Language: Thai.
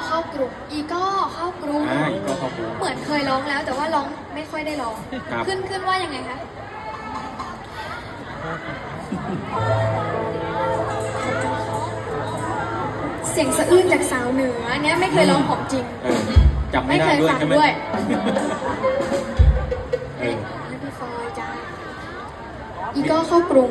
เข้ากรุงอีก็เข้ากรุง อีก็เข้ากรุง เหมือนเคยร้องแล้วแต่ว่าร้องไม่ค่อยได้ร้อง ครับ ขึ้นว่ายังไงคะเสียงสะอื้นจากสาวเหนือเนี้ยไม่เคยร้องของจริง จำไม่ได้ด้วย ฟัง ใช่ไหม ด้วย เออ ให้พี่ฟอยจ้าอีก็เข้ากรุง